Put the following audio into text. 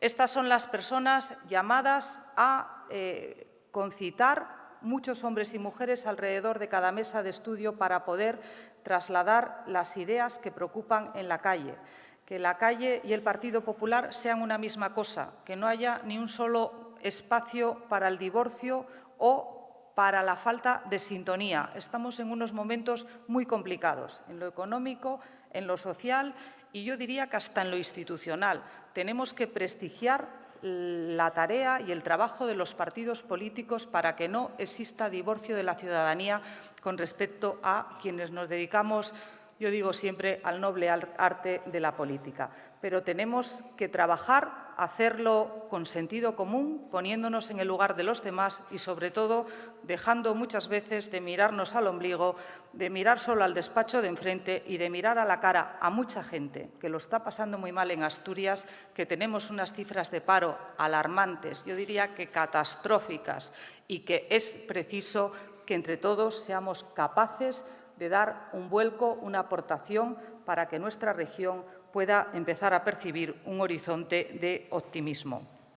Estas son las personas llamadas a concitar muchos hombres y mujeres alrededor de cada mesa de estudio para poder trasladar las ideas que preocupan en la calle. Que la calle y el Partido Popular sean una misma cosa, que no haya ni un solo espacio para el divorcio o para la falta de sintonía. Estamos en unos momentos muy complicados, en lo económico, en lo social y yo diría que hasta en lo institucional. Tenemos que prestigiar la tarea y el trabajo de los partidos políticos para que no exista divorcio de la ciudadanía con respecto a quienes nos dedicamos, yo digo siempre, al noble arte de la política. Pero tenemos que trabajar, hacerlo con sentido común, poniéndonos en el lugar de los demás y, sobre todo, dejando muchas veces de mirarnos al ombligo, de mirar solo al despacho de enfrente y de mirar a la cara a mucha gente que lo está pasando muy mal en Asturias, que tenemos unas cifras de paro alarmantes, yo diría que catastróficas, y que es preciso que entre todos seamos capaces de dar un vuelco, una aportación para que nuestra región pueda empezar a percibir un horizonte de optimismo.